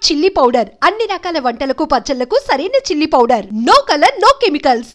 Chilli powder అన్ని రకాల వంటలకు పచ్చళ్లకు సరైన chilli powder. No colour no chemicals.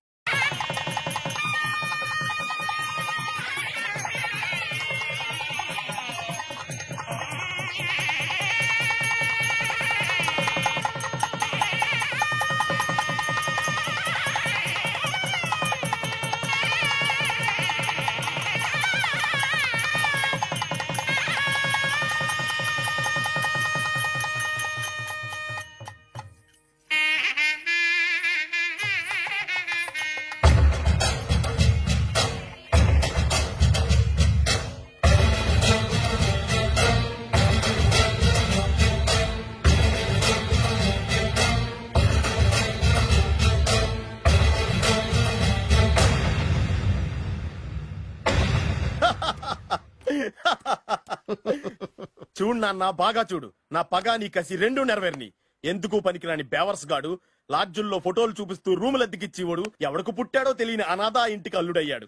చూడు నాన్న, బాగా చూడు. నా పగ నీ కసి రెండు నెరవేర్ని. ఎందుకు పనికిరాని బేవర్స్ గాడు లాడ్జుల్లో ఫోటోలు చూపిస్తూ రూములు అద్దెకిచ్చివాడు ఎవడకు పుట్టాడో తెలియని అనాథ ఇంటికి అల్లుడయ్యాడు.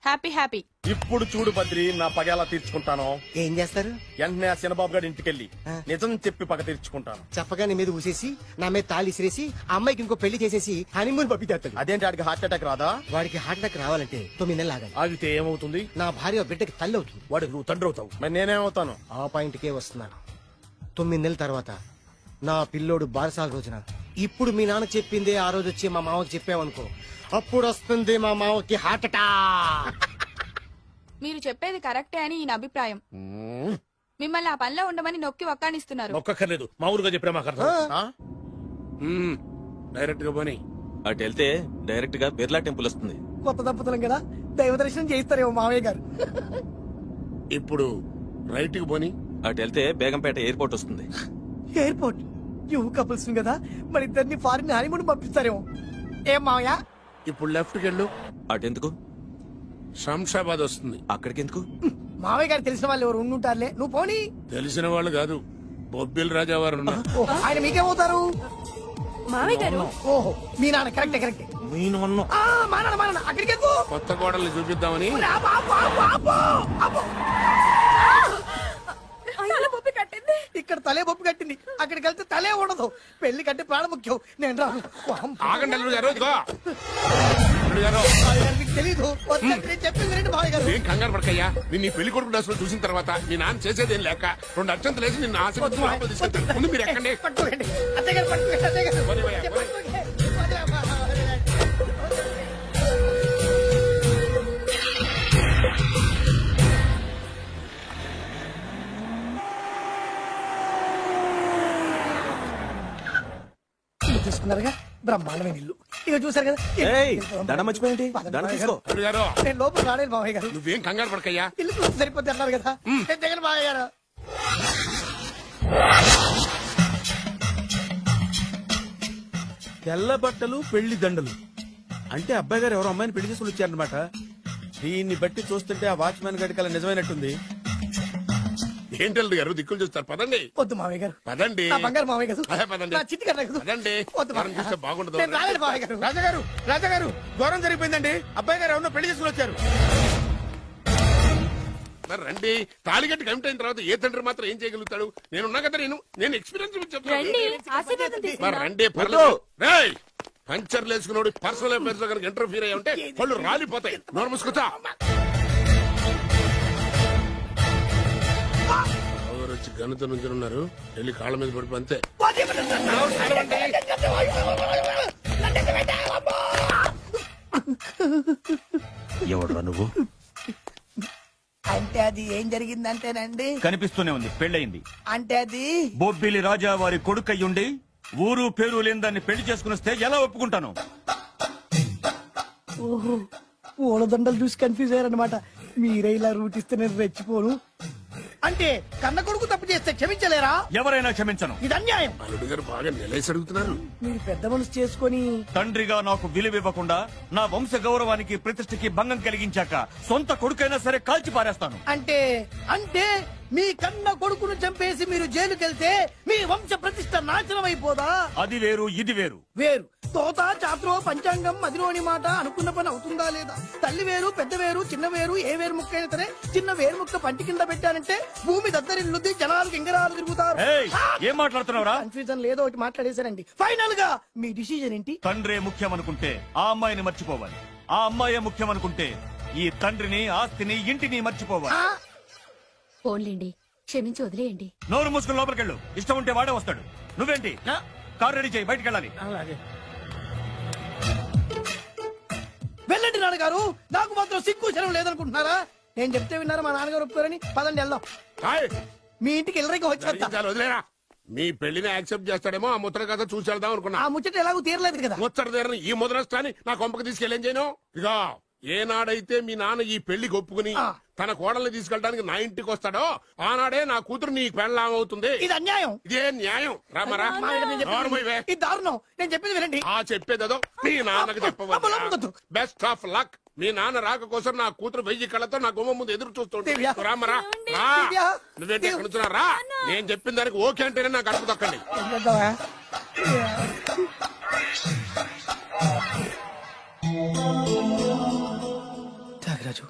Happy happy. ఇప్పుడు చూడు బద్రి, నా పగ ఎలా తీర్చుకుంటానో. ఏం చేస్తారు? వెంటనే ఆ చిన్నబాబు గారి ఇంటికెళ్ళి నిజం చెప్పి పగ తీర్చుకుంటాను. చెప్పగా నీ మీద ఊసేసి నా మీద తాళి ఇసిరేసి అమ్మాయికి ఇంకో పెళ్లి చేసేసి హనీమూన్ పంపిస్తాడు. అదేంటి వాడికి హార్ట్ అటాక్ రాదా? వాడికి హార్ట్ అటాక్ రావాలంటే 9 నెలలు ఆగాలి. ఆగితే ఏమవుతుంది? నా భార్య బిడ్డకి తల్లి అవుతుంది. వాడికి నువ్వు తండ్రి అవుతావు. మరి నేనేమవుతాను? ఆ పాయింట్కే వస్తున్నాను. 9 నెలల తర్వాత నా పిల్లోడు బారసాల రోజున ఇప్పుడు మీ నాన్న చెప్పిందే ఆ రోజు వచ్చి మా మామకి చెప్పావనుకో, అప్పుడు వస్తుంది మా మామకి హార్ట్ అటాక్. మీరు చెప్పేది కరెక్టే అని ఈయన అభిప్రాయం. మిమ్మల్ని ఆ పనిలో ఉండమని నొక్కి వక్కానిస్తున్నారు. నొక్కర్లేదు, మామూలుగా చెప్పినా మాకు అర్థం. డైరెక్ట్ గా పోనీ. అటు వెళ్తే డైరెక్ట్ గా బిర్లా టెంపుల్ వస్తుంది. కొత్త దంపతులం కదా, దైవ దర్శనం చేయిస్తారేమో మామయ్య గారు. ఇప్పుడు రైట్ కి పోనీ. అటు వెళ్తే బేగంపేట ఎయిర్పోర్ట్ వస్తుంది. ఎయిర్పోర్ట్ యూ కపుల్స్ కదా, మరి ఇద్దరిని ఫారిన్ హనీమూన్ పంపిస్తారేమో. ఏం మామయ్య? ఇప్పుడు లెఫ్ట్ కి వెళ్ళు. అటు ఎందుకు? శంషాబాద్ వస్తుంది. అక్కడికి ఎందుకు? మామయ్య గారు తెలిసిన వాళ్ళు ఎవరు ఉండుంటారులే, నువ్వు పోనీ. తెలిసిన వాళ్ళు కాదు, బొబ్బిల్ రాజా వారు ఉన్నారు. ఆయన మీకేమవుతారు? మామయ్య గారు. ఓహో, మీ నాన్న. కరెక్టే కరెక్టే. మా నాన్న అక్కడికి ఎందుకు? కొత్త కోడల్ని చూపిద్దామని. ఇక్కడ తలే బొప్పి కట్టింది, అక్కడికి వెళ్తే తలే ఉండదు. పెళ్లి కంటే ప్రాణం ముఖ్యం. నేను రాను. ఆగండి అల్లుడు గారు. ఇదిగో మీకు తెలీదు, చెప్పింది రండి మామయ్య గారు. ఏం కంగారు పడకయ్యా. నిన్ను పెళ్లి కొడుకు డ్రెస్ లో చూసిన తర్వాత మీ నాన్న చేసేదేం లేక 2 అక్షంతలు వేసి నిన్ను ఆశీర్వాదం తీసుకెళ్తాను. ముందు మీరు ఎక్కండి. పట్టుకోండి అత్తయ్య గారు, పట్టుకోండి అత్తయ్య గారు. తీసుకున్నారుగా, బ్రహ్మాండమైన ఇల్లు. ఇక చూసారు కదా. నేను లోపల రాలేదు మామయ్య గారు. నువ్వేం కంగారు పడకయ్యా. ఇల్లు చూసి సరిపోద్ది అన్నారు కదా. దగ్గర మామయ్య గారు. తెల్ల బట్టలు పెళ్లి దండలు అంటే అబ్బాయి గారు ఎవరో అమ్మాయిని పెళ్లి చేసుకుని వచ్చారనమాట. దీన్ని బట్టి చూస్తుంటే ఆ వాచ్మెన్ గడికి అలా నిజమైనట్టుంది. ఏంటి అల్లుడు గారు దిక్కులు చూస్తారు? పదండి. వద్దు మామయ్య గారు. పదండి. బంగారు మామయ్య గారు. పదండి. చిట్టి గారు పదండి. చూస్తే బాగుండదు. రాజాగారు రాజాగారు ఘోరం జరిగిపోయిందండి. అబ్బాయి గారు ఎవరో పెళ్లి చేసుకుని వచ్చారు. మరి రండి. తాళిగట్టి కమిట్ అయిన తర్వాత ఏ తండ్రి మాత్రం ఏం చేయగలుగుతాడు? నేనున్నా కదా, నేను ఎక్స్పీరియన్స్ చెప్తాను. మరి రండి, పర్లేదు. పంచర్లు వేసుకున్నాడు పర్సనల్ అఫైర్స్ లో కనుక ఇంటర్ఫీర్ అయ్యి ఉంటే వాళ్ళు రాలిపోతాయి. నోరు మూసుకుంటా. వచ్చి గనుతో నుంచి ఉన్నారు. వెళ్ళి కాళ్ళ మీద పడిపో అంతే. ఎవడురా నువ్వు? అంటే అది ఏం జరిగిందంటేనండి, కనిపిస్తూనే ఉంది, పెళ్ళయింది. అంటే అది బొబ్బిలి రాజా వారి కొడుకయ్యుండి ఊరు పేరు లేని దాన్ని పెళ్లి చేసుకుని వస్తే ఎలా ఒప్పుకుంటాను? ఓహో, పూలదండలు చూసి కన్ఫ్యూజ్ అయ్యారనమాట. మీరే ఇలా రూట్ ఇస్తే నేను రెచ్చిపోను. అంటే కన్న కొడుకు తప్పు చేస్తే క్షమించలేరా? ఎవరైనా క్షమించను. ఇది అన్యాయం. అల్లుడు గారు బాగా నిలేసి అడుగుతున్నారు. మీరు పెద్ద మనసు చేసుకుని తండ్రిగా నాకు విలువివ్వకుండా నా వంశ గౌరవానికి ప్రతిష్టకి భంగం కలిగించాక సొంత కొడుకైనా సరే కాల్చి పారేస్తాను. అంటే అంటే మీ కన్న కొడుకును చంపేసి మీరు జైలుకెళ్తే మీ వంశ ప్రతిష్ట నాశనం అయిపోదా? అది వేరు, ఇది వేరు. వేరు. తోత చాత్రో పంచాంగం మదిలోని మాట అనుకున్న పని అవుతుందా లేదా? తల్లి వేరు పెద్ద వేరు చిన్న వేరు ఏ వేరు ముక్క అయినా సరే చిన్న వేరు ముక్క పంటి కింద పెట్టానంటే భూమి దద్దరిల్లుద్ది, జనాలు గింగరాలు తిరుగుతారు. ఏం మాట్లాడుతున్నావురా? కన్ఫ్యూజన్ లేదో ఒకటి మాట్లాడేశారండి. ఫైనల్ గా మీ డిసిజన్ ఏంటి? తండ్రే ముఖ్యం అనుకుంటే ఆ అమ్మాయిని మర్చిపోవాలి, ఆ అమ్మాయే ముఖ్యం అనుకుంటే ఈ తండ్రిని ఆస్తిని ఇంటిని మర్చిపోవాలి. పోన్లేండి, క్షమించి వదిలేయండి. నోరు మూసుకుని లోపలికెళ్ళు, ఇష్టం ఉంటే వాడే వస్తాడు. నువ్వేంటి కార్ రెడీ చేయి, బయటికి వెళ్ళాలి. వెళ్ళండి నాన్నగారు, నాకు మాత్రం సిగ్గు శరం లేదనుకుంటున్నారా? నేను చెప్తే విన్నారా మా నాన్నగారు ఒప్పుకోరని? పదండి వెళ్దాం. మీ ఇంటికి ఎల్లరికి వచ్చేస్తా. వదిలేరా, మీ పెళ్లిని యాక్సెప్ట్ చేస్తాడేమో ఆ ముద్ర కథ చూసి వెళ్దాం అనుకున్నా. ఆ ముచ్చట ఎలాగో తీరలేదు కదా. ముచ్చట తీరని ఈ ముద్రస్తాని నా కొంపకి తీసుకెళ్ళేం చేయను. ఇక ఏనాడైతే మీ నాన్న ఈ పెళ్లికి ఒప్పుకుని తన కోడల్ని తీసుకెళ్ళడానికి నా ఇంటికి వస్తాడో ఆనాడే నా కూతురు నీ పెళ్ళాం అవుతుంది. ఇది అన్యాయం. ఇదే న్యాయం. రామరా, ఇది దారుణం. నేను చెప్పేది వినండి. ఆ చెప్పేదేదో మీ నాన్నకి చెప్పవచ్చు. Best of luck. మీ నాన్న రాక కోసం నా కూతురు 1000 కళ్ళతో నా గుమ్మ ముందు ఎదురు చూస్తుంటే. రామరా, నువ్వేంటి ఎక్కడ నుంచున్నా రా. నేను చెప్పిన దానికి ఓకే అంటేనే నాకు అడుగు తక్కండి. త్యాగరాజు,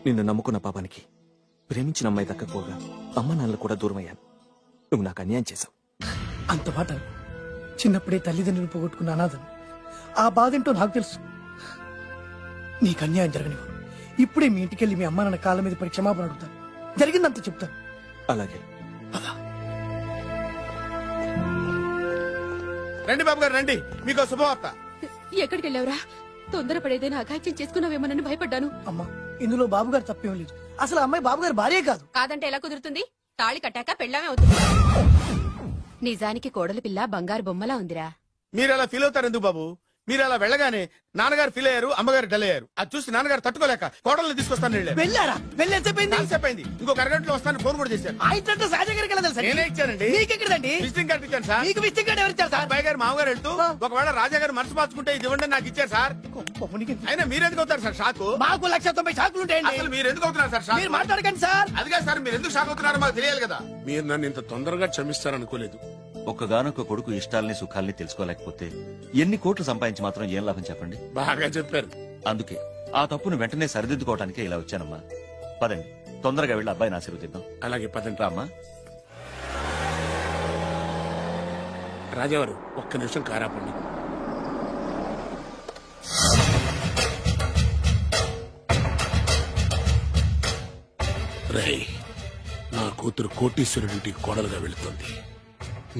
నిన్ను నమ్ముకున్న పాపానికి ప్రేమించిన అమ్మాయి దక్కకపోగా అమ్మ నాన్నలు కూడా దూరమయ్యాను. నువ్వు నాకు అన్యాయం చేశావు. అంత మాట చిన్నప్పుడే తల్లిదండ్రులు పోగొట్టుకున్న అనాథను. ఆ బాధ ఏంటో నాకు తెలుసు. నీకు అన్యాయం జరగనివ్వను. ఇప్పుడే మీ ఇంటికెళ్ళి మీ అమ్మ నాన్న కాళ్ళ మీద పడి క్షమాపణ అడుగుతాను. జరిగిందంత చెప్తాను. అలాగే. రండి బాబు గారు రండి, మీకు శుభవార్త. ఎక్కడికి వెళ్ళావురా? తొందరపడేదైనా అఘాత్యం చేసుకున్నావేమోనని భయపడ్డాను. అమ్మా, ఇందులో బాబుగారు తప్పేం లేదు. అసలు అమ్మాయి బాబుగారు భార్యే కాదు. కాదంటే ఎలా కుదురుతుంది? తాళి కట్టాక పెళ్ళామే అవుతుంది. నిజానికి కోడలి పిల్ల బంగారు బొమ్మలా ఉందిరా. మీరు అలా ఫీల్ అవుతారు ఎందుకు బాబు? మీరు అలా వెళ్ళగానే నాన్నగారు ఫీల్ అయ్యారు, అమ్మగారు డల్ అయ్యారు. అది చూసి నాన్నగారు తట్టుకోలేక కోడల్ని తీసుకొస్తాను వెళ్ళారా? వెళ్ళేసేపోయింది. ఇంకో అరగంటలో వస్తాను ఫోన్ కూడా చేశారు. ఆయన సహజ గారికి ఎలా తెలుసా? నేనే ఇచ్చానండి. మీకెక్కడండి? విజిటింగ్ కార్డు ఇచ్చాను సార్. మీకు విజిటింగ్ కార్డు ఎవరు ఇచ్చారు సార్? అబ్బాయి గారు మామగారు వెళ్తూ ఒకవేళ రాజా గారు మనసు మార్చుకుంటే ఇది ఇవ్వండి నాకు ఇచ్చారు సార్. అయినా మీరు ఎందుకు అవుతారు సార్ షాక్? మాకు 190 షాకులు ఉంటాయండి. అసలు మీరు ఎందుకు అవుతున్నారు సార్ షాక్? మీరు మాట్లాడకండి సార్. అదిగా సార్, మీరు ఎందుకు షాక్ అవుతున్నారో మాకు తెలియాలి కదా. మీరు నన్ను ఇంత తొందరగా క్షమిస్తారనుకోలేదు. ఒక్కగానొక్క కొడుకు ఇష్టాల్ని సుఖాల్ని తెలుసుకోలేకపోతే ఎన్ని కోట్లు సంపాదించి మాత్రం ఏం లాభం చెప్పండి? బాగా చెప్పారు. అందుకే ఆ తప్పును వెంటనే సరిదిద్దుకోవటానికే ఇలా వచ్చానమ్మా. పదండి, తొందరగా వెళ్ళి అబ్బాయిని ఆశీర్వదిద్దాం. అలాగే పదండి. రామ్మా. రాజావారు ఒక్క నిమిషం కారాపండి. రేయ్, నా కూతురు కోటీశ్వరుడింటికి కోడలుగా వెళుతుంది.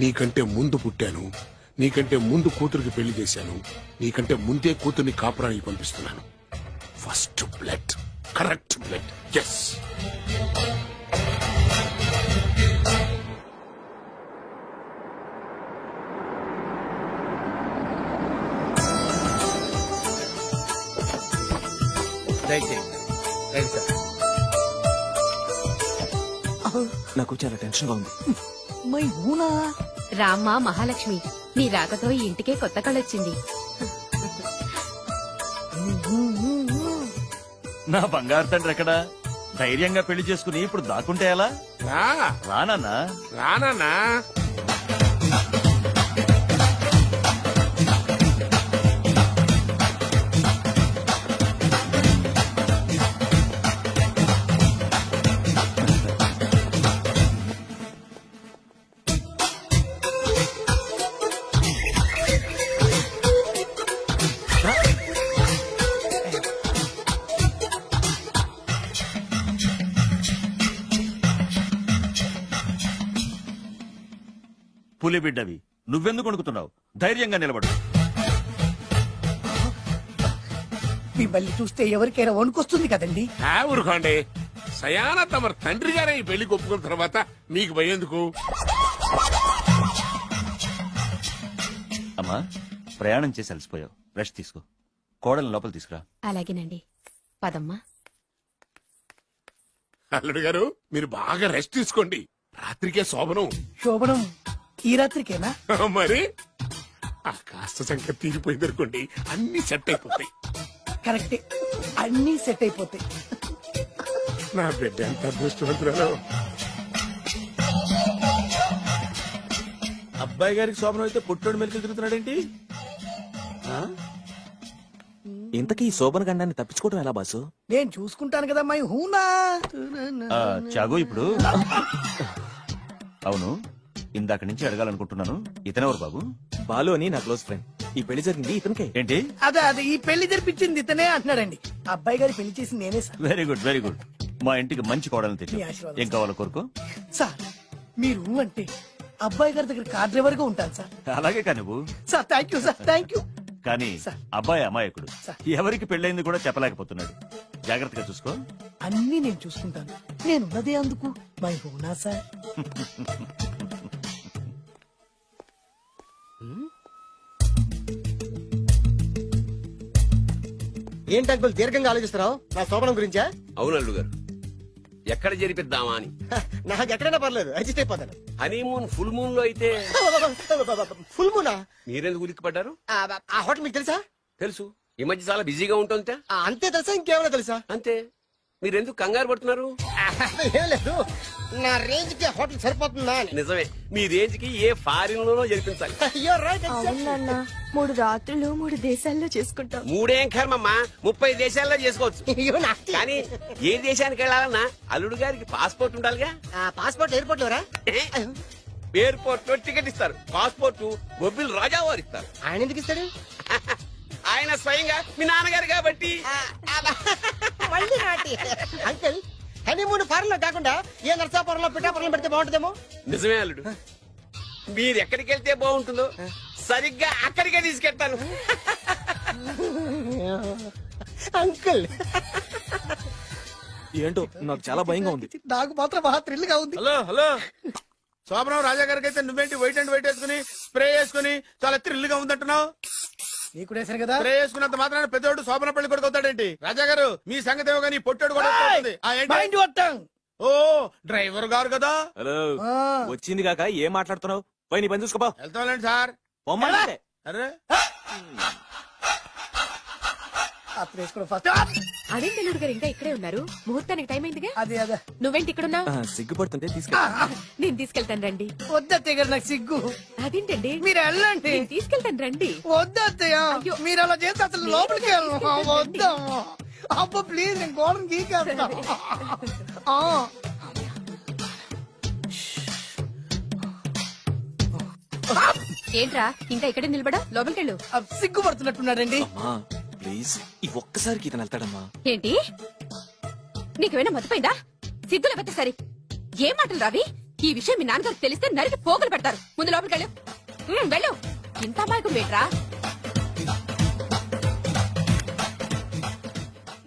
నీకంటే ముందు పుట్టాను, నీకంటే ముందు కూతురికి పెళ్లి చేశాను, నీకంటే ముందే కూతుర్ని కాపురానికి పంపిస్తున్నాను. First blood, correct blood. Yes. నాకు చాలా టెన్షన్ గా ఉంది. రామ్మా మహాలక్ష్మి, నీ రాకతో ఈ ఇంటికే కొత్త కళొచ్చింది. నా బంగారు తండ్రి ఎక్కడా? ధైర్యంగా పెళ్లి చేసుకుని ఇప్పుడు దాక్కుంటే ఎలా? రానన్నా. రానన్నా. పులిబిడ్డవి, నువ్వెందుకు వణుకుతున్నావు? ధైర్యంగా నిలబడు. మిమ్మల్ని చూస్తే ఎవరికైనా వణుకొస్తుంది కదండి. ఊరుకోండి. సయాన తమ తండ్రి గారే ఈ పెళ్లి ఒప్పుకున్న తర్వాత మీకు భయందుకు? అమ్మా, ప్రయాణం చేసి అలసిపోయావు, రెస్ట్ తీసుకో. కోడలు లోపల తీసుకురా. అలాగేనండి. పదమ్మా. అల్లుడు గారు, మీరు బాగా రెస్ట్ తీసుకోండి. రాత్రికే శోభనం. శోభనం ఈ రాత్రికేనా? మరి ఆ కాస్త సంఖ్య తీరిపోయింది అనుకోండి, అన్ని సెట్ అయిపోతాయి. కరెక్టే, అన్ని సెట్ అయిపోతాయి. నా బిడ్డ ఎంత అదృష్టవంతురాలు. అబ్బాయి గారికి శోభనం అయితే పుట్టోడు మెలికలు తిరుగుతున్నాడేంటి? ఇంతకీ ఈ శోభన గండాన్ని తప్పించుకోవడం ఎలా బాసు? నేను చూసుకుంటాను కదా మై హూనా. చాగు ఇప్పుడు అవును, ఇందాక నుంచి అడగాలనుకుంటున్నాను, ఇతనెవరు బాబు? బాలు అని నా క్లోజ్ ఫ్రెండ్. ఈ పెళ్లి జరిగింది ఇతనికే. ఏంటి? అదే ఈ పెళ్లి జరిపించింది ఇతనే అంటున్నాడండి. అబ్బాయి గారి పెళ్లి చేసింది నేనే sir. Very good very good. మా ఇంటికి మంచి కోడలు తెచ్చు. మీ ఆశీర్వాదం ఏం కావాలో కోరుకో. సార్ మీరు అంటే అబ్బాయి గారి దగ్గర కార్ డ్రైవర్ గా ఉంటాను సార్. అలాగే కానీ నువ్వు sir thank you sir, thank you. కానీ అబ్బాయి అమాయకుడు, ఎవరికి పెళ్ళైంది కూడా చెప్పలేకపోతున్నాడు. జాగ్రత్తగా చూసుకో. అన్ని నేను చూసుకుంటాను, నేనున్నదే అందుకు మై హూనా సార్. ఏంటి అంకుల్ దీర్ఘంగా ఆలోచిస్తున్నావు నా శోభనం గురించా? అవును అల్లుడు గారు, ఎక్కడ జరిపిద్దామా అని. నాకు ఎక్కడైనా పర్లేదు, అడ్జస్ట్ అయిపోతాను. హనీమూన్ ఫుల్ మూన్ లో అయితే. ఫుల్ మూనా? మీరెందుకు ఉలిక్కిపడ్డారు? ఆ హోటల్ మీకు తెలుసా? తెలుసు, ఈ మధ్య చాలా బిజీగా ఉంటుంది. అంతే తెలుసా, ఇంకేమైనా తెలుసా? అంతే. మీరెందుకు కంగారు పడుతున్నారు? ఏం లేదు, నా రేంజ్ కి హోటల్ సరిపోతుందా అని. నిజమే, మీ రేంజ్ కి ఏ ఫారిన్ లోనో జరిపించాలి. అవునన్నా, 3 రాత్రులు 3 దేశాల్లో చేసుకుంటాం. 3 ఏం కర్మమ్మా, 30 దేశాల్లో చేసుకోవచ్చు. కానీ ఏ దేశానికి వెళ్ళాలన్నా అల్లుడు గారికి పాస్పోర్ట్ ఉండాలిగా. Passport airport LoRa? ఎయిర్పోర్ట్ లో టికెట్ ఇస్తారు, పాస్పోర్ట్ బొబ్బిల్ రాజా వారు ఇస్తారు. ఆయన ఎందుకు ఇస్తాడు? ఆయన స్వయంగా మీ నాన్నగారు కాబట్టి. అంకుల్ హనీమూన్ ఫారెన్ లో కాకుండా ఏ నర్సాపురంలో పిఠాపురంలో పెడితే బాగుంటుందేమో. నిజమే అల్లుడు, మీరు ఎక్కడికి వెళ్తే బాగుంటుందో సరిగ్గా అక్కడికే తీసుకెళ్తాను. అంకుల్ ఏంటో నాకు చాలా భయంగా ఉంది. నాకు మాత్రం బాగా థ్రిల్ గా ఉంది. హలో హలో, శోభనం రాజా గారికి అయితే నువ్వేంటి వైట్ అండ్ వైట్ వేసుకుని స్ప్రే వేసుకుని చాలా థ్రిల్ గా ఉందంటున్నావు? నీకు వేసాను కదా. స్ప్రే వేసుకున్నంత మాత్రాన పెద్దోడు శోభన పెళ్లి కొడుకు అవుతాడేంటి? రాజా గారు మీ సంగతి ఏమో కానీ పొట్టోడు కూడా అవుతుంది. ఓ డ్రైవర్ గారు కదా. హలో, వచ్చింది కాక ఏం మాట్లాడుతున్నావు? పోయి నీ పని చూసుకోపో. వెళ్తాండి సార్. అరే అదేంటి అల్లుడు గారు ఇంకా ఇక్కడే ఉన్నారు? ముహూర్తానికి టైం అయిందిగా. అదే అదే నువ్వేంటి ఇక్కడున్నావు? సిగ్గుపడుతుంటే తీసుకెళ్ళి. నేను తీసుకెళ్తాను రండి. వద్దత్తయ్య గారు, నాకు సిగ్గు. అదేంటండి? మీరు వెళ్ళండి. నేను తీసుకెళ్తాను రండి. వద్దత్తయ్య, మీరు అలా చేస్తే అసలు లోపలికి వద్దా. అబ్బా ప్లీజ్, నేను గోడను గీకేస్తా. ఏంట్రా ఇంకా ఇక్కడే నిలబడా? లోపలికెళ్ళు. సిగ్గుపడుతున్నట్టున్నాడండి. ప్లీజ్ ఈ ఒక్కసారికి ఇతను వెళ్తాడమ్మా. ఏంటి నీకేమైనా మతిపోయిందా? సిగ్గు లేకపోతే సరే. ఏం మాటలు రావి? ఈ విషయం మీ నాన్నగారికి తెలిస్తే నరికి పోగులు పెడతారు. ముందు లోపలికెళ్ళు. వెళ్ళు. ఇంత అమాయకం వేట్రా?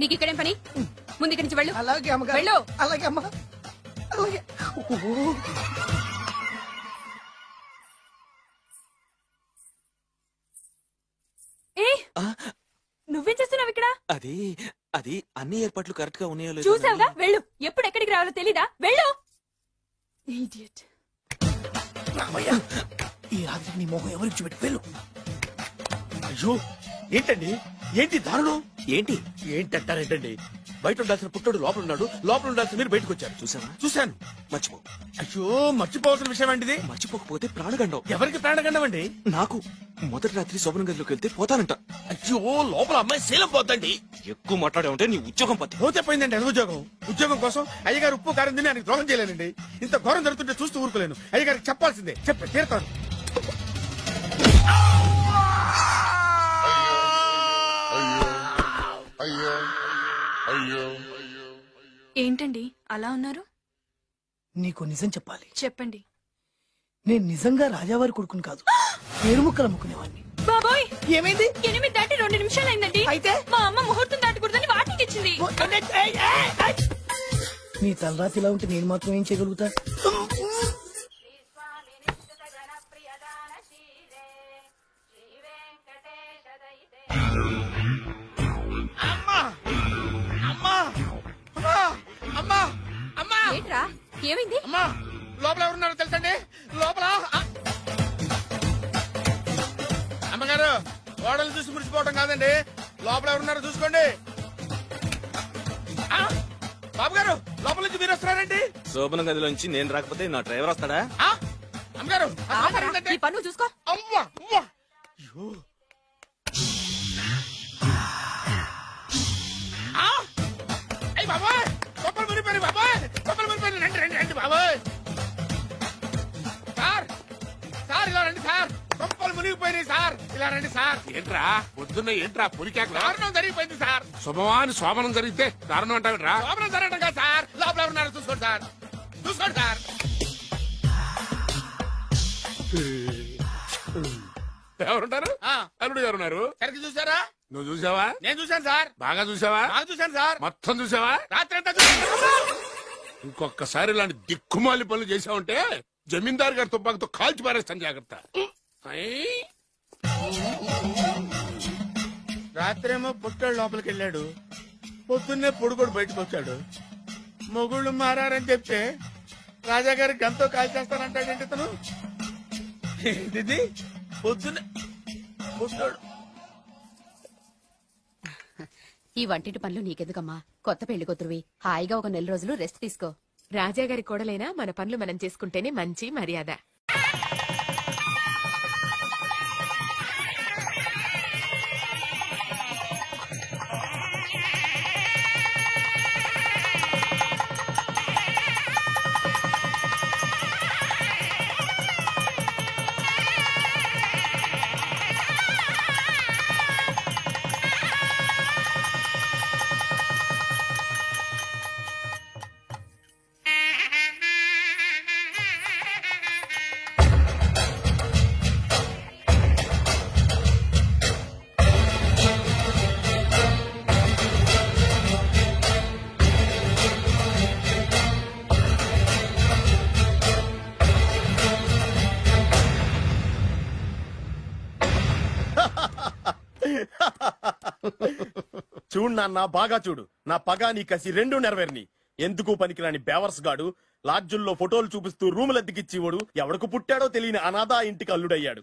నీకు ఇక్కడేం పని? ముందు ఇక్కడి నుంచి వెళ్ళు. అలాగే అమ్మగారు. వెళ్ళు. అలాగే అమ్మ, అలాగే. నువ్వేం చేస్తున్నావు ఇక్కడ? అది అది అన్ని ఏర్పాట్లు కరెక్ట్ గా ఉన్నాయో లేదో చూసావుగా, వెళ్ళు. ఎప్పుడు ఎక్కడికి రావాలో తెలీదా? వెళ్ళు. ఈ రాత్రి నీ మొహం ఎవరికి చూపెట్టి వెళ్ళు. అయ్యో ఏంటండి, ఏంటి దారుణం? ఏంటి ఏంటంటారేంటండి? బయట ఉండాల్సిన పుట్టోడు లోపల ఉన్నాడు, లోపల ఉండాల్సిన మీరు బయటకు వచ్చారు. చూసావా? చూశాను. మర్చిపో. అయ్యో మర్చిపోవాల్సిన విషయం అండి. మర్చిపోకపోతే ప్రాణగండం. ఎవరికి ప్రాణగండం అండి? నాకు. మొదటి రాత్రి శోభన గదిలోకి వెళ్తే పోతానంట. అయ్యో లోపల అమ్మాయి శీలం పోతండి. ఎక్కువ మాట్లాడే ఉంటే నీ ఉద్యోగం పత్తి. పోతే పోయిందండి అది ఉద్యోగం. ఉద్యోగం కోసం అయ్యగారు ఉప్పు కారం తిని ఆయనకు ద్రోహం చేయలేనండి. ఇంత ఘోరం జరుగుతుంటే చూస్తూ ఊరుకోలేను. అయ్యగారికి చెప్పాల్సిందే, చెప్పి తీరుతాను. ఏంటండి అలా ఉన్నారు? నీకు నిజం చెప్పాలి. చెప్పండి. నేను నిజంగా రాజావారి కొడుకుని కాదు, పేరుముక్కలు అమ్ముకునేవాడిని. బాబోయ్, ఏమైంది? 8 దాటి 2 నిమిషాలైందండి. అయితే మా అమ్మ ముహూర్తం దాటకూడదని వాటికి ఇచ్చింది. నీ తలరాతి ఇలా ఉంటే నేను మాత్రం ఏం చేయగలుగుతా? ఏంట్రా ఏమైంది? అమ్మా లోపల ఎవరున్నారో తెలుసండి? లోపల అమ్మగారు గోడలు చూసి మురిసిపోవడం కాదండి, లోపల ఎవరున్నారో చూసుకోండి. బాబు గారు లోపల నుంచి మీరు వస్తున్నారండి? శోభన గదిలోంచి నేను రాకపోతే నా డ్రైవర్ వస్తాడా? అమ్మగారు ఈ పన్ను చూసుకో. అమ్మా అమ్మా అయ్యి బాబాయ్ కొప్పలు మునిపోయి బాబాయ్ కొప్పలు మునిపోయి రండి రండి రండి బాబాయ్ సార్ సార్ ఇలా రండి సార్ కొప్పలు మునిగిపోయినాయి సార్ ఇలా రండి సార్ ఏంట్రా పొద్దున్న ఏంట్రా పులికాక దారుణం జరిగిపోయింది సార్ శుభమాని శోభనం జరిగితే దారుణం అంటావిట్రా శోభనం జరగడం కదా సార్ లోపల ఉన్నారు చూసుకోండి సార్ చూసుకోండి సార్ ఎవరుంటారు అల్లుడు గారు ఉన్నారు సరిగ్గా చూసారా నువ్వు చూసావా నేను చూశాను సార్ బాగా చూసావా బాగా చూశాను సార్ మొత్తం చూసావా రాత్రి అంతా ఇంకొకసారి ఇలాంటి దిక్కుమాలి పనులు చేసావంటే జమీందారు గారి తుపాకుతో కాల్చి పారేస్తాను జాగ్రత్త రాత్రేమో పుట్టాడు లోపలికి వెళ్ళాడు పొద్దున్నే పొడుగోడు బయటకు వచ్చాడు మొగుళ్ళు మారని చెప్తే రాజాగారి గంతో కాల్చేస్తానంటాడేంటి తను ఏంటిది పొద్దున్నే పుట్టాడు. ఈ వంటింటి పనులు నీకెందుకమ్మా? కొత్త పెళ్లి కూతురువి, హాయిగా ఒక 4 రోజులు రెస్ట్ తీసుకో. రాజాగారి కోడలైనా మన పనులు మనం చేసుకుంటేనే మంచి మర్యాద. చూడు నాన్న బాగా చూడు, నా పగ నీ కసి రెండు నెరవేర్ని. ఎందుకు పనికిరాని బేవర్స్ గాడు లాడ్జుల్లో ఫోటోలు చూపిస్తూ రూములు అద్దెకిచ్చివాడు ఎవడకు పుట్టాడో తెలియని అనాథా ఇంటికి అల్లుడయ్యాడు.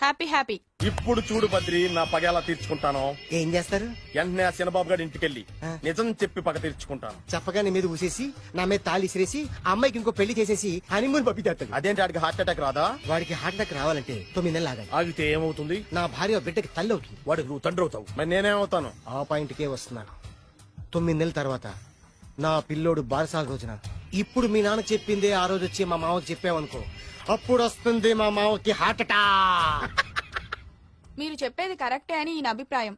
Happy happy. ఇప్పుడు చూడు బద్రి, నా పగ ఎలా తీర్చుకుంటానో. ఏం చేస్తారు? వెంటనే ఆ చిన్నబాబు గారి ఇంటికెళ్ళి నిజం చెప్పి పగ తీర్చుకుంటాను. చెప్పగా నీ మీద ఊసేసి నా మీద తాళి ఇసిరేసి ఆ అమ్మాయికి ఇంకో పెళ్లి చేసేసి హనీమూన్ పంపిస్తాడు. అదేంటి వాడికి హార్ట్ అటాక్ రాదా? వాడికి హార్ట్ అటాక్ రావాలంటే 9 నెలలు ఆగాలి. ఆగితే ఏమవుతుంది? నా భార్య బిడ్డకి తల్లి అవుతుంది. వాడికి నువ్వు తండ్రి అవుతావు. మరి నేనేమవుతాను? ఆ పాయింట్కే వస్తున్నాను. 9 నెలల తర్వాత నా పిల్లోడు బారసాల రోజున ఇప్పుడు మీ నాన్న చెప్పిందే ఆ రోజు వచ్చి మా మామకి చెప్పావనుకో, అప్పుడు వస్తుంది మా మామకి హార్ట్ అటాక్. మీరు చెప్పేది కరెక్టే అని ఈయన అభిప్రాయం.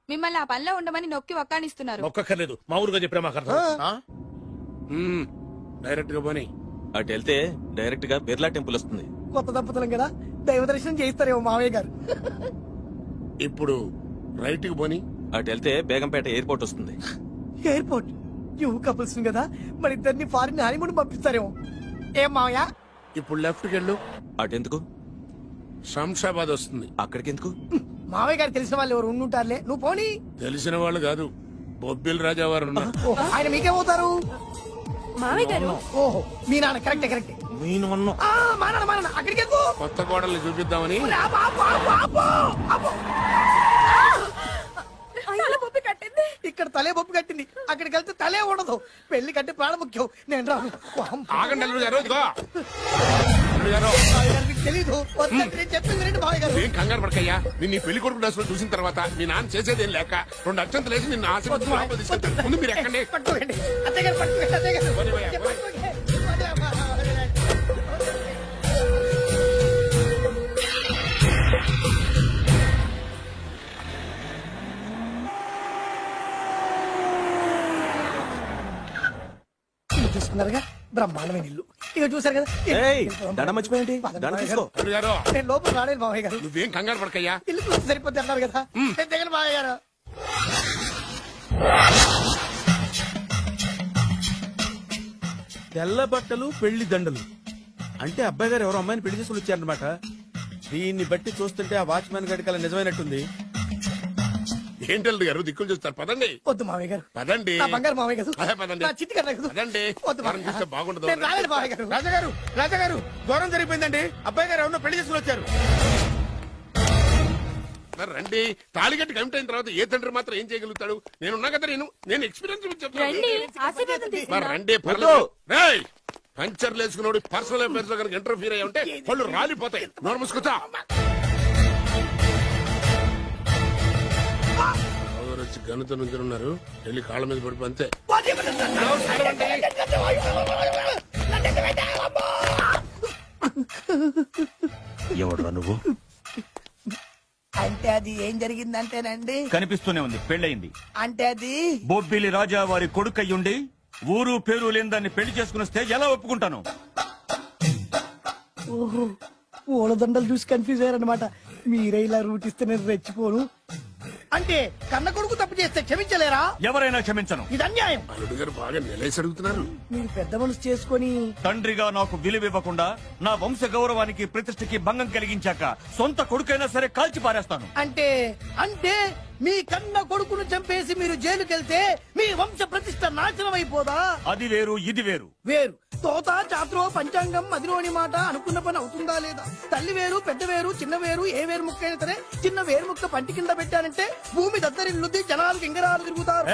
మిమ్మల్ని ఆ పనిలో ఉండమని నొక్కి వక్కానిస్తున్నారు. ఒక్కర్లేదు, మా ఊరుగా చెప్పినా మాకు డైరెక్ట్ గా పోనీ. అటు వెళ్తే డైరెక్ట్ గా బిర్లా టెంపుల్ వస్తుంది. కొత్త దంపతులం కదా, దైవ దర్శనం చేయిస్తారేమో మావయ్య గారు. ఇప్పుడు రైట్ కి పోనీ. అటు వెళ్తే బేగంపేట ఎయిర్పోర్ట్ వస్తుంది. ఎయిర్పోర్ట్ యువ కపుల్స్ కదా, మరి ఇద్దరిని ఫారిన్ హనీమూన్ పంపిస్తారేమో. ఏం మావయ్య? ఇప్పుడు లెఫ్ట్ కి వెళ్ళు. అటెందుకు? శంషాబాద్ వస్తుంది. అక్కడికి ఎందుకు? మావయ్య గారు తెలిసిన వాళ్ళు ఎవరు ఉండుంటారులే, నువ్వు పోనీ. తెలిసిన వాళ్ళు కాదు, బొబ్బిల్ రాజా వారు ఉన్నారు. ఆయన మీకేమవుతారు? మావయ్య గారు. ఓహో, మీ నాన్న. కరెక్టే కరెక్టే. మా నాన్న అక్కడికి ఎందుకు? కొత్త కోడల్ని చూపిద్దామని. ఇక్కడ తలే బొప్పు కట్టింది, అక్కడికి వెళ్తే తలే ఉండదు. పెళ్లి కట్టి ప్రాణం ముఖ్యం. నేను రాను. ఆగండి అల్లుడు గారు, ఇదిగో. తెలీదు, చెప్పింది రండి మావయ్య గారు. ఏం కంగారు పడకయ్యా, నిన్ను ఈ పెళ్లి కొడుకు డ్రెస్ చూసిన తర్వాత మీ నాన్న చేసేదేం లేక 2 అక్షంతలు వేసి నిన్ను ఆశీర్వదించి ముందు మీరు ఎక్కండి. పట్టుకోండి అత్తయ్య గారు, పట్టుకోండి అత్తయ్య గారు. చూసుకున్నారుగా, బ్రహ్మాండమైన ఇల్లు. ఇక చూసారు కదా. దండ మర్చిపోయింది. నేను లోపల రాలేదు మావయ్య గారు. నువ్వేం కంగారు పడకయ్యా, ఇల్లు చూసి సరిపోద్ది అన్నారు కదా. దగ్గర మావయ్య గారు. తెల్ల బట్టలు పెళ్లి దండలు అంటే అబ్బాయి గారు ఎవరో అమ్మాయిని పెళ్లి చేసుకుని వచ్చారనమాట. దీన్ని బట్టి చూస్తుంటే ఆ వాచ్మెన్ గడికి అలా నిజమైనట్టుంది. ఏంటల్లుడు గారు దిక్కులు చూస్తారు, పదండి. వద్దు మావయ్య గారు, పదండి. నా బంగారు మావయ్య గారు. పదండి, నా చిట్టి గారు పదండి. చూస్తే బాగుండదు. నేను రాలేదు మావయ్య గారు. రాజాగారు, రాజాగారు, ఘోరం జరిగిపోయిందండి. అబ్బాయి గారు ఎవరినో పెళ్లి చేసుకుని వచ్చారు. మరి రండి, తాళిగట్టి కమిట్ అయిన తర్వాత ఏ తండ్రి మాత్రం ఏం చేయగలుగుతాడు? నేనున్నా కదా, నేను ఎక్స్పీరియన్స్ చెప్తాను. మరి రండి, పర్లేదు. రేయ్, పంచర్లు వేసుకున్నాడు పర్సనల్ అఫేర్స్ లో కనుక ఇంటర్ఫీర్ అయ్యి ఉంటే వాళ్ళు రాలిపోతాయి. నోరు మూసుకుంటా. వచ్చి గనుత నుంచి ఉన్నారు. వెళ్ళి కాళ్ళ మీద పడిపో అంతే. ఎవడురా నువ్వు? అంటే అది ఏం జరిగిందంటేనండి కనిపిస్తూనే ఉంది. పెళ్ళయింది అంటే అది బొబ్బిలి రాజా వారి కొడుకయ్యుండి ఊరు పేరు లేని దాన్ని పెళ్లి చేసుకున్న స్టేజ్ ఎలా ఒప్పుకుంటాను? ఓహో పూలదండలు చూసి కన్ఫ్యూజ్ అయ్యారనమాట. మీరే ఇలా రూట్ ఇస్తే నేను రెచ్చిపోను. అంటే కన్న కొడుకు తప్పు చేస్తే క్షమించలేరా? ఎవరైనా క్షమించను. ఇది అన్యాయం. అల్లుడు గారు బాగా నిలేసి అడుగుతున్నారు. మీరు పెద్ద మనసు చేసుకొని తండ్రిగా నాకు విలువివ్వకుండా నా వంశ గౌరవానికి ప్రతిష్టకి భంగం కలిగించాక సొంత కొడుకైనా సరే కాల్చి పారేస్తాను. అంటే అంటే మీ కన్న కొడుకును చంపేసి మీరు జైలుకెళ్తే మీ వంశ ప్రతిష్ట నాశనం అయిపోదా? అది వేరు ఇది వేరు. వేరు. తోత చాత్రో పంచాంగం మదిలోని మాట అనుకున్న పని అవుతుందా లేదా? తల్లి వేరు పెద్ద వేరు చిన్న వేరు ఏ వేరు ముక్క అయినా సరే చిన్న వేరు ముక్క పంటి కింద పెట్టానంటే భూమి దద్దరిల్లుద్ది, జనాలు గింగరాలు తిరుగుతారు.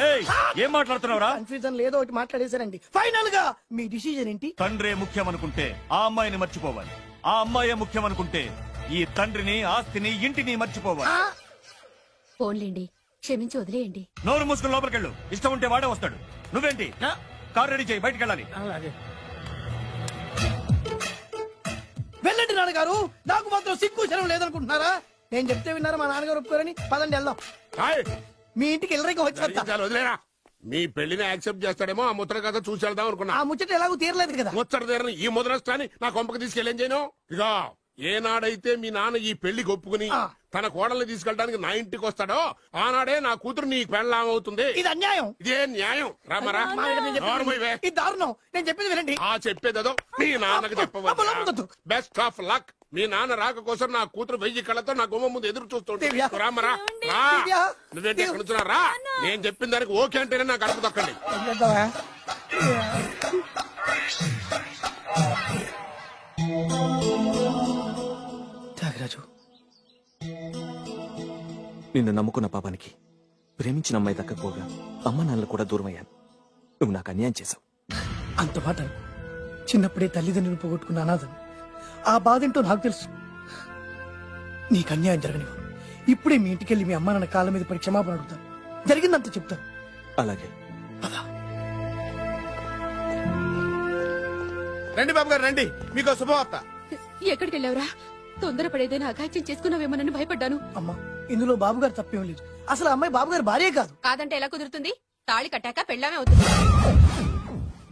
ఏం మాట్లాడుతున్నావురా? కన్ఫ్యూజన్ లేదో ఒకటి మాట్లాడేశారండి. ఫైనల్ గా మీ డిసిజన్ ఏంటి? తండ్రే ముఖ్యం అనుకుంటే ఆ అమ్మాయిని మర్చిపోవాలి. ఆ అమ్మాయే ముఖ్యం అనుకుంటే ఈ తండ్రిని ఆస్తిని ఇంటిని మర్చిపోవాలి. ఫోన్లేండి, క్షమించి వదిలేయండి. నోరు మూసుకుని లోపలికెళ్ళు. ఇష్టం ఉంటే వాడే వస్తాడు. నువ్వేంటి కార్ రెడీ చేయి, బయటికి వెళ్ళాలి. వెళ్ళండి నాన్నగారు. నాకు మాత్రం సిగ్గు శరం లేదనుకుంటున్నారా? నేను చెప్తే విన్నారా? మా నాన్నగారు ఒప్పుకోరని. పదండి వెళ్దాం. మీ ఇంటికి ఎల్లరికి వదిలేరా. మీ పెళ్లిని యాక్సెప్ట్ చేస్తాడేమో ఆ ముద్ర కథ చూసి వెళ్దాం అనుకున్నా. ఆ ముచ్చట ఎలాగో తీరలేదు కదా. ముచ్చట తీరని ఈ ముద్రష్టాన్ని నా కొంపకి తీసుకెళ్ళేం చేయను. ఇక ఏనాడైతే మీ నాన్న ఈ పెళ్లికి ఒప్పుకుని తన కోడల్ని తీసుకెళ్ళడానికి నా ఇంటికి వస్తాడో ఆనాడే నా కూతురు నీ పెళ్ళాం అవుతుంది. ఇది అన్యాయం. ఇదే న్యాయం. రామరా ఇది దారుణం. నేను చెప్పేది వినండి. ఆ చెప్పేదో మీ నాన్నకి చెప్పవచ్చు. Best of luck. మీ నాన్న రాక కోసం నా కూతురు 1000 కళ్ళతో నా గుమ్మ ముందు ఎదురు చూస్తుంటే రామరా రా. నువ్వేంటి ఎక్కడ నుంచున్నా రా. నేను చెప్పిన దానికి ఓకే అంటేనే నాకు అడుగు తక్కండి. త్యాగరాజు, నిన్ను నమ్ముకున్న పాపానికి ప్రేమించిన అమ్మాయి దక్కకపోగా అమ్మ నాన్నలు కూడా దూరమయ్యాను. నువ్వు నాకు అన్యాయం చేశావు. అంత మాట చిన్నప్పుడే తల్లిదండ్రులను పోగొట్టుకున్న అనాథను. ఆ బాధ ఏంటో నాకు తెలుసు. నీకు అన్యాయం జరగనివ్వను. ఇప్పుడే మీ ఇంటికెళ్ళి మీ అమ్మ నాన్న కాళ్ళ మీద పడి క్షమాపణ అడుగుతాను. జరిగిందంత చెప్తాను. అలాగే. రండి బాబు గారు రండి, మీకు శుభవార్త. ఎక్కడికి వెళ్ళావురా? తొందరపడేదైనా అఘాయిత్యం చేసుకున్నావేమోనని భయపడ్డాను. అమ్మా, ఇందులో బాబుగారు తప్పేం లేదు. అసలు అమ్మాయి బాబుగారు భార్యే కాదు. కాదంటే ఎలా కుదురుతుంది? తాళి కట్టాక పెళ్ళామే అవుతుంది.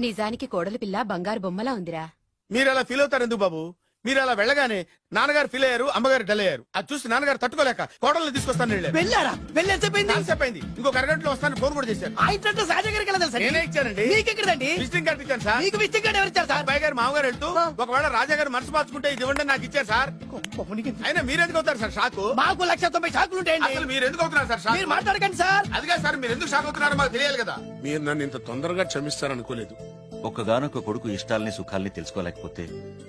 నిజానికి కోడలి పిల్ల బంగారు బొమ్మలా ఉందిరా. మీరు అలా ఫీల్ అవుతారు ఎందుకు బాబు? మీరు అలా వెళ్ళగానే నాన్నగారు ఫీల్ అయ్యారు, అమ్మగారు డల్ అయ్యారు. అది చూసి నాన్నగారు తట్టుకోలేక కోడల్ని తీసుకొస్తాను వెళ్ళారా? వెళ్ళేసేపోయింది. ఇంకొక అరగంటలో వస్తాను ఫోన్ కూడా చేశారు. ఆ ఇంట్లో సహజ గారికి ఎలా తెలుసా? నేనే ఇచ్చానండి. మీకెక్కడండి? విజిటింగ్ కార్డు ఇచ్చాను సార్. మీకు విజిటింగ్ కార్డు ఎవరు ఇచ్చారు సార్? అబ్బాయి గారు మామగారు వెళ్తూ ఒకవేళ రాజా గారు మనసు మార్చుకుంటే ఇది ఇవ్వండి నాకు ఇచ్చారు సార్. అయినా మీరు ఎందుకు అవుతారు సార్ షాక్? మాకు 190 షాకులు ఉంటాయండి. అసలు మీరు ఎందుకు అవుతున్నారు సార్ షాక్? మీరు మాట్లాడకండి సార్. అదిగా సార్, మీరు ఎందుకు షాక్ అవుతున్నారో మాకు తెలియాలి కదా. మీరు నన్ను ఇంత తొందరగా క్షమిస్తారనుకోలేదు. ఒక్కగానొక్క కొడుకు ఇష్టాలని సుఖాలని తెలుసుకోలేకపోతే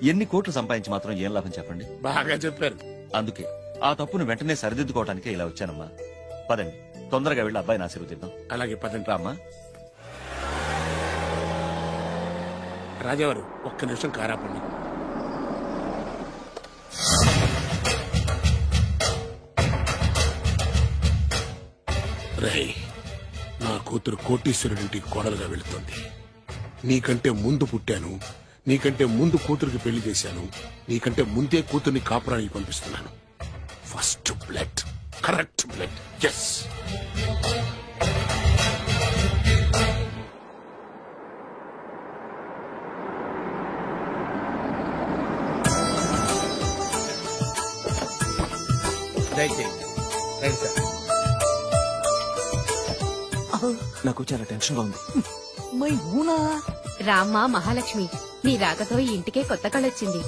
ఎన్ని కోట్లు సంపాదించి మాత్రం ఏం లాభం చెప్పండి? బాగా చెప్పారు. అందుకే ఆ తప్పును వెంటనే సరిదిద్దుకోవడానికే ఇలా వచ్చానమ్మా. పదండి, తొందరగా వెళ్ళి అబ్బాయిని ఆశీర్వదిద్దాం. అలాగే పదండి. రామ్మా. రాజావారు ఒక్క నిమిషం కారాపండి. రేయ్, నా కూతురు కోటీశ్వరుడింటికి కోడలుగా వెళుతుంది. నీకంటే ముందు పుట్టాను, నీకంటే ముందు కూతురికి పెళ్లి చేశాను, నీకంటే ముందే కూతుర్ని కాపురానికి పంపిస్తున్నాను. First blood, correct blood. Yes. నాకు చాలా టెన్షన్ గా ఉంది. రామ్మా మహాలక్ష్మి, నీ రాకతో ఈ ఇంటికే కొత్త కళొచ్చింది.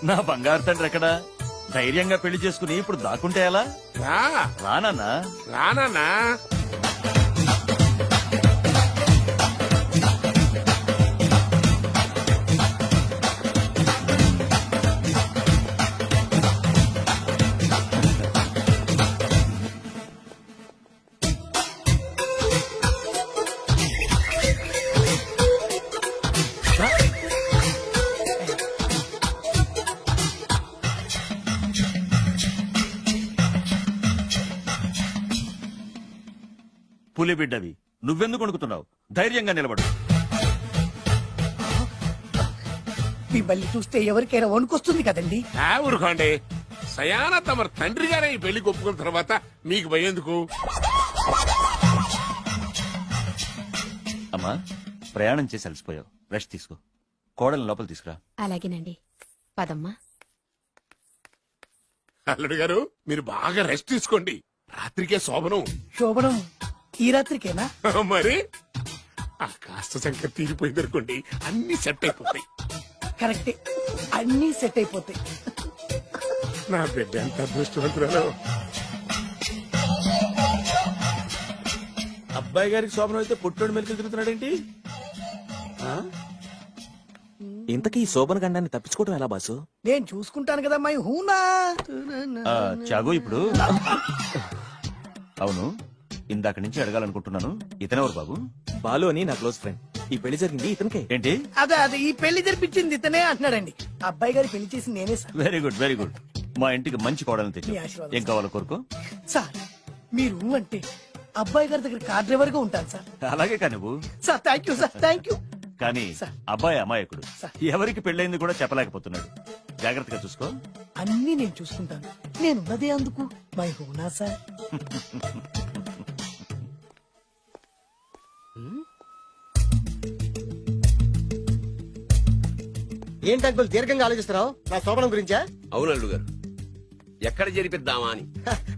నా బంగారు తండ్రి ఎక్కడా? ధైర్యంగా పెళ్లి చేసుకుని ఇప్పుడు దాక్కుంటే ఎలా? రానన్నా రానన్నా. పులి బిడ్డవి, నువ్వెందుకు వణుకుతున్నావు? ధైర్యంగా నిలబడు. మిమ్మల్ని చూస్తే ఎవరికైనా వణుకొస్తుంది కదండి. ఊరుకోండి, సయానా తమ తండ్రి గారే ఈ పెళ్లి ఒప్పుకున్న తర్వాత మీకు భయందుకు? అమ్మా, ప్రయాణం చేసి అలసిపోయావు, రెస్ట్ తీసుకో. కోడలు లోపల తీసుకురా. అలాగేనండి, పదమ్మా. అల్లుడు గారు, మీరు బాగా రెస్ట్ తీసుకోండి. రాత్రికే శోభనం. శోభనం ఈ రాత్రికేనా? మరి ఆ కాస్త సంఖ్య తీరిపోయింది అనుకోండి, అన్ని సెట్ అయిపోతాయి. కరెక్టే, అన్ని సెట్ అయిపోతాయి. నా బిడ్డ ఎంత అదృష్టవంతురాలు. అబ్బాయి గారికి శోభనం అయితే పుట్టోడు మెలికలు తిరుగుతున్నాడేంటి? ఇంతకీ ఈ శోభన గండాన్ని తప్పించుకోవడం ఎలా బాసు? నేను చూసుకుంటాను కదా మై హూనా. చాగు, ఇప్పుడు అవును, ఇందాక నుంచి అడగాలనుకుంటున్నాను, ఇతనెవరు బాబు? బాలు అని నా క్లోజ్ ఫ్రెండ్. ఈ పెళ్లి జరిగింది ఇతనికే. ఏంటి? అదే ఈ పెళ్లి జరిపించింది ఇతనే అంటున్నాడండి. అబ్బాయి గారి పెళ్లి చేసింది నేనే sir. Very good, very good. మా ఇంటికి మంచి కోడలను తెచ్చు. మీ ఆశీర్వాదం. ఏం కావాలో కోరుకో. సార్ మీరు అంటే అబ్బాయి గారి దగ్గర కార్ డ్రైవర్ గా ఉంటాను సార్. అలాగే కా నువ్వు. Sir thank you sir, thank you. కానీ అబ్బాయి అమాయకుడు, ఎవరికి పెళ్ళైంది కూడా చెప్పలేకపోతున్నాడు. జాగ్రత్తగా చూసుకో. అన్ని నేను చూసుకుంటాను, నేనున్నదే అందుకు మై హూనా సార్. ఏంటి అంకుల్ దీర్ఘంగా ఆలోచిస్తున్నావు? నా శోభనం గురించా? అవును అల్లుడు గారు, ఎక్కడ జరిపిద్దామా అని.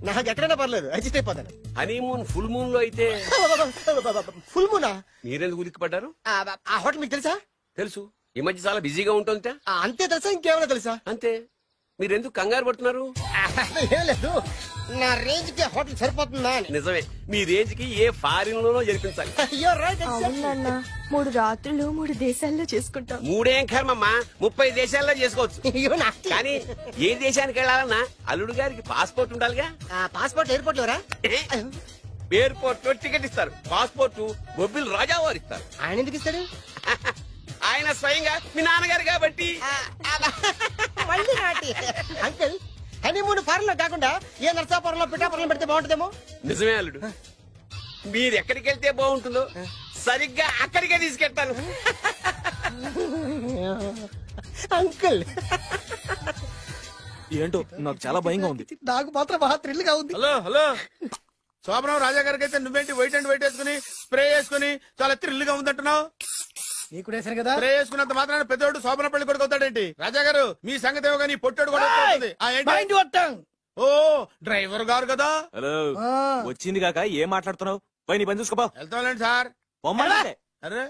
నాకు ఎక్కడైనా పర్లేదు, అడ్జస్ట్ అయిపోతాను. హనీమూన్ ఫుల్ మూన్ లో అయితే. ఫుల్ మూనా? మీరెందుకు ఉలిక్కిపడ్డారు? ఆ హోటల్ మీకు తెలుసా? తెలుసు, ఈ మధ్య చాలా బిజీగా ఉంటుంది. అంతే తెలుసా, ఇంకేమైనా తెలుసా? అంతే. మీరెందుకు కంగారు పడుతున్నారు? ఏం లేదు, నా రేంజ్ కి హోటల్ సరిపోతుందా అని. నిజమే, మీ రేంజ్ కి ఏ ఫారిన్ లోనో జరిపించాలి. అవునన్నా, 3 రాత్రులు 3 దేశాల్లో చేసుకుంటాం. 3 ఏం కర్మమ్మా, 30 దేశాల్లో చేసుకోవచ్చు. కానీ ఏ దేశానికి వెళ్ళాలన్నా అల్లుడు గారికి పాస్పోర్ట్ ఉండాలిగా. Passport airport LoRa? ఎయిర్పోర్ట్ లో టికెట్ ఇస్తారు, పాస్పోర్ట్ బొబ్బిల్ రాజా వారు ఇస్తారు. ఆయన ఎందుకు ఇస్తాడు? ఆయన స్వయంగా మీ నాన్నగారు కాబట్టి. అంకుల్, హనీమూన్ ఫారెన్ లో కాకుండా ఏ నర్సాపురంలో పిఠాపురంలో పెడితే బాగుంటుందేమో. నిజమే అల్లుడు, మీరు ఎక్కడికి వెళ్తే బాగుంటుందో సరిగ్గా అక్కడికే తీసుకెళ్తాను. అంకుల్ ఏంటో నాకు చాలా భయంగా ఉంది. నాకు మాత్రం బాగా థ్రిల్ గా ఉంది. హలో హలో, శోభనం రాజా గారికి అయితే నువ్వేంటి వైట్ అండ్ వైట్ వేసుకుని స్ప్రే వేసుకుని చాలా థ్రిల్ గా ఉందంటున్నావు? నీకు వేసాను కదా. స్ప్రే వేసుకున్నంత మాత్రాన పెద్దోడు శోభన పెళ్లి కొడుకు అవుతాడేంటి? రాజా గారు, మీ సంగతి ఏమో కానీ పొట్టోడు కూడా అవుతుంది. ఓ డ్రైవర్ గారు కదా. హలో, వచ్చింది కాక ఏం మాట్లాడుతున్నావు? పోయి నీ పని చూసుకోపో. వెళ్తానండి సార్. పొమ్మంటే అరే